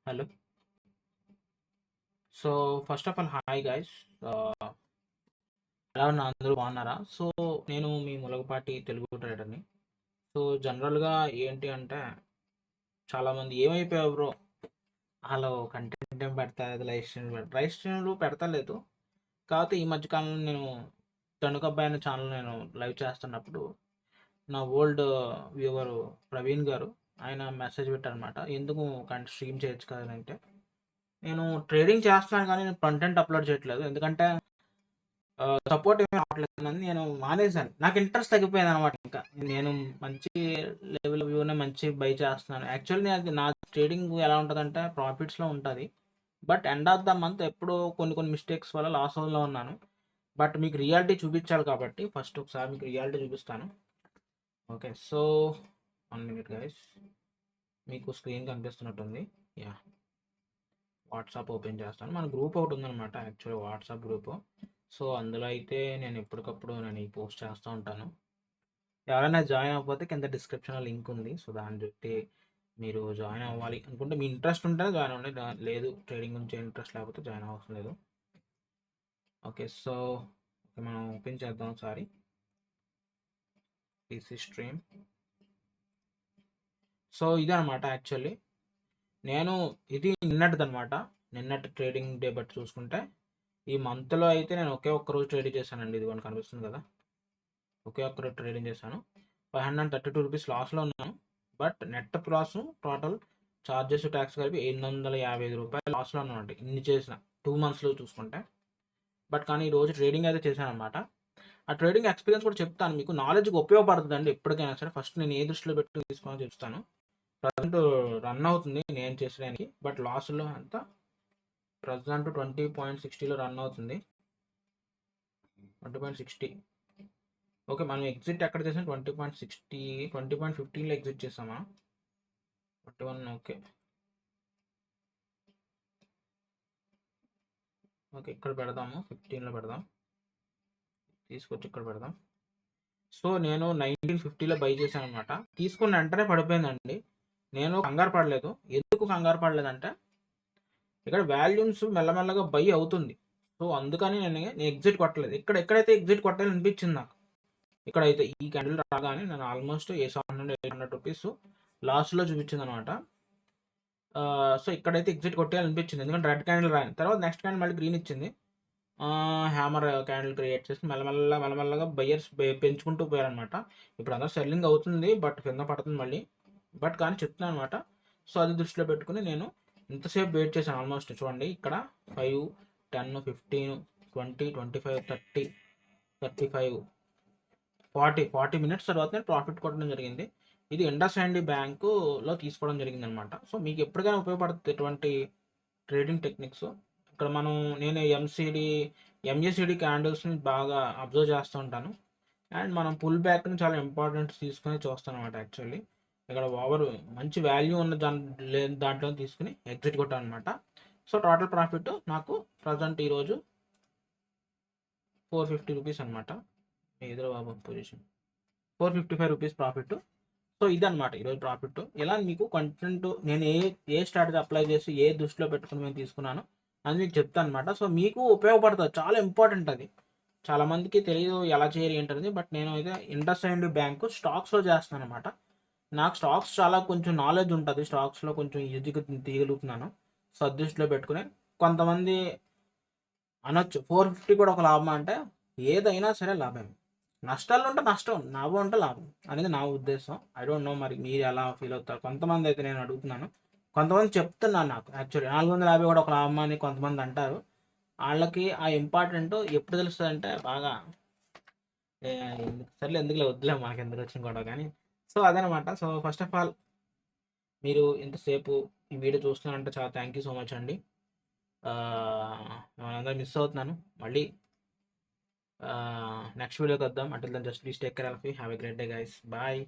Hello. So first of all hi guys. ఎలా ఉన్నా అందరూ బాగున్నారా? సో నేను మీ ములగపాటి తెలుగు ట్రేడర్ని. సో జనరల్గా ఏంటి అంటే చాలామంది ఏమైపోయావు బ్రో, హలో కంటెంట్ ఏం పెడతా లైఫ్ స్ట్రీమ్లు పెడతలేదు. కాకపోతే ఈ మధ్యకాలంలో నేను తణుకబ్బాయి అనే ఛానల్ నేను లైవ్ చేస్తున్నప్పుడు నా ఓల్డ్ వ్యూవర్ ప్రవీణ్ గారు ఆయన మెసేజ్ పెట్టారనమాట, ఎందుకు స్ట్రీమ్ చేయొచ్చు కదా అంటే, నేను ట్రేడింగ్ చేస్తున్నాను కానీ నేను కంటెంట్ అప్లోడ్ చేయట్లేదు ఎందుకంటే సపోర్ట్ ఏమీ రావట్లేదని నేను మానేశాను. నాకు ఇంట్రెస్ట్ తగ్గిపోయింది అనమాట. ఇంకా నేను మంచి లెవెల్ వ్యూనే మంచి బై చేస్తున్నాను. యాక్చువల్లీ అది నా ట్రేడింగ్ ఎలా ఉంటుందంటే ప్రాఫిట్స్లో ఉంటుంది. But end of the month ఎప్పుడో కొన్ని కొన్ని మిస్టేక్స్ వల్ల లాస్ లో ఉన్నాను. బట్ మీకు రియాలిటీ చూపించాలి కాబట్టి ఫస్ట్ ఒకసారి మీకు రియాలిటీ చూపిస్తాను. Okay, so 1 minute guys. మీకు స్క్రీన్ కనిపిస్తున్నట్టుంది. యా, వాట్సాప్ ఓపెన్ చేస్తాను. మన గ్రూప్ ఒకటి ఉందన్నమాట, యాక్చువల్లీ వాట్సాప్ గ్రూప్. సో అందులో అయితే నేను ఎప్పటికప్పుడు నేను ఈ పోస్ట్ చేస్తూ ఉంటాను. ఎవరైనా జాయిన్ అవ్వకపోతే కింద డిస్క్రిప్షన్లో లింక్ ఉంది. సో దాన్ని బట్టి మీరు జాయిన్ అవ్వాలి అనుకుంటే, మీ ఇంట్రెస్ట్ ఉంటేనే జాయిన్ అవ్వండి, లేదు ట్రేడింగ్ గురించి ఇంట్రెస్ట్ లేకపోతే జాయిన్ అవ్వడం లేదు. ఓకే, సో ఓకే మనం ఓపెన్ చేద్దాం ఒకసారి పీసీ స్ట్రీమ్. సో ఇదే అనమాట యాక్చువల్లీ నేను ఇది నిన్నటిదనమాట. నిన్నటి ట్రేడింగ్ డే బట్టి చూసుకుంటే ఈ మంత్లో అయితే నేను ఒకే ఒక్క రోజు ట్రేడింగ్ చేశానండి. ఇది మనకు కనిపిస్తుంది కదా, ఒకే ఒక్క రోజు ట్రేడింగ్ చేశాను. 532 రూపీస్ లాస్లో ఉన్నాను. But net loss total charges tax కలిపి 855 రూపాయలు లాస్లో ఉన్నాను ఇన్ని చేసిన 2 monthsలో చూసుకుంటే. బట్ కానీ ఈరోజు ట్రేడింగ్ అయితే చేశాను అనమాట. ఆ ట్రేడింగ్ ఎక్స్పీరియన్స్ కూడా చెప్తాను మీకు, నాలెడ్జ్కి ఉపయోగపడుతుంది అండి ఎప్పటికైనా సరే. ఫస్ట్ నేను ఏ దృష్టిలో పెట్టి తీసుకోవాలని చెప్తాను. ప్రజెంట్ రన్ అవుతుంది నేను చేసేదానికి, బట్ లాస్లో అంతా ప్రజెంట్ 20.60లో రన్ అవుతుంది. 20.60. ఓకే, మనం ఎగ్జిట్ ఎక్కడ చేసాం? 20.60 20.15లో ఎగ్జిట్ చేసామా? 21. ఓకే ఓకే, ఇక్కడ పెడదాము, 15లో పెడదాం, తీసుకొచ్చి ఇక్కడ పెడదాం. సో నేను 1950లో బై చేశాను అనమాట. తీసుకున్న వెంటనే పడిపోయిందండి. నేను కంగారు పడలేదు. ఎందుకు కంగారు పడలేదంటే ఇక్కడ వాల్యూమ్స్ మెల్లమెల్లగా బై అవుతుంది. సో అందుకని నేను ఎగ్జిట్ కొట్టలేదు. ఎక్కడైతే ఎగ్జిట్ కొట్టాలని అనిపించింది నాకు, ఇక్కడైతే ఈ క్యాండిల్ రాగానే నేను ఆల్మోస్ట్ 700-800 రూపీస్ లాస్ట్లో చూపించింది అనమాట. సో ఇక్కడైతే ఎగ్జిట్ కొట్టేయాలనిపించింది, ఎందుకంటే రెడ్ క్యాండిల్ రాని తర్వాత నెక్స్ట్ క్యాండిల్ మళ్ళీ గ్రీన్ ఇచ్చింది. హ్యామర్ క్యాండిల్ క్రియేట్ చేసి మెల్లమెల్లగా బయ్యర్స్ పెంచుకుంటూ పోయారనమాట. ఇప్పుడు అందరూ సెల్లింగ్ అవుతుంది, బట్ కింద పడుతుంది మళ్ళీ. బట్ కానీ చెప్తున్నాను అనమాట. సో అది దృష్టిలో పెట్టుకుని నేను ఇంతసేపు వెయిట్ చేశాను. ఆల్మోస్ట్ చూడండి, ఇక్కడ 5, 10, 15, 20, 25, 30, 35, 40 మినిట్స్ తర్వాత నేను ప్రాఫిట్ కొట్టడం జరిగింది. ఇది ఇండస్-ఇండ్ బ్యాంకులో తీసుకోవడం జరిగింది అనమాట. సో మీకు ఎప్పటికైనా ఉపయోగపడుతుంది ఇటువంటి ట్రేడింగ్ టెక్నిక్స్. ఇక్కడ నేను ఎంఏసిడి క్యాండిల్స్ని బాగా అబ్జర్వ్ చేస్తూ ఉంటాను. అండ్ మనం పుల్ బ్యాక్ని చాలా ఇంపార్టెంట్ తీసుకుని చూస్తాం అనమాట. యాక్చువల్లీ ఇక్కడ మంచి వాల్యూ ఉన్న దాంట్లో తీసుకుని ఎగ్జిట్ కొట్టాను అనమాట. సో టోటల్ ప్రాఫిట్ నాకు ప్రజెంట్ ఈరోజు 450 రూపీస్ అనమాట. ఎదురు బాబు పొజిషన్ 455 రూపీస్ ప్రాఫిట్. సో ఇదనమాట ఈరోజు ప్రాఫిట్. ఇలా మీకు కంటెంట్ నేను ఏ స్ట్రాటజీ అప్లై చేసి ఏ దృష్టిలో పెట్టుకుని నేను తీసుకున్నాను అని మీకు చెప్తాను అనమాట. సో మీకు ఉపయోగపడుతుంది, చాలా ఇంపార్టెంట్ అది. చాలామందికి తెలియదు ఎలా చేయాలి ఏంటనేది. బట్ నేను అయితే ఇండస్-ఇండ్ బ్యాంకు స్టాక్స్లో చేస్తున్నాను అనమాట. నాకు స్టాక్స్ చాలా కొంచెం నాలెడ్జ్ ఉంటుంది, స్టాక్స్లో కొంచెం ఈజీగా తీయగలుగుతున్నాను. సో దృష్టిలో పెట్టుకుని కొంతమంది అనొచ్చు 450 కూడా ఒక లాభం అంటే, ఏదైనా సరే లాభం. నష్టాలు ఉంటే నష్టం, లాభం ఉంటే లాభం అనేది నా ఉద్దేశం. ఐ డోంట్ నో మరి మీరు ఎలా ఫీల్ అవుతారు. కొంతమంది అయితే నేను అడుగుతున్నాను, కొంతమంది చెప్తున్నాను నాకు యాక్చువల్లీ 450 కూడా ఒక లాభం అని కొంతమంది అంటారు. వాళ్ళకి ఆ ఇంపార్టెంట్ ఎప్పుడు తెలుస్తుంది అంటే బాగా సర్లే ఎందుకులే వద్దులే మనకి ఎందుకు వచ్చిన కూడా కానీ. సో అదనమాట. సో ఫస్ట్ ఆఫ్ ఆల్ మీరు ఇంతసేపు ఈ వీడియో చూస్తున్నారంటే చాలా థ్యాంక్ యూ సో మచ్ అండి. అందరూ మిస్ అవుతున్నాను. మళ్ళీ నెక్స్ట్ వీడియోకి వద్దాం. Until then just please take care of you. Have a great day guys. Bye.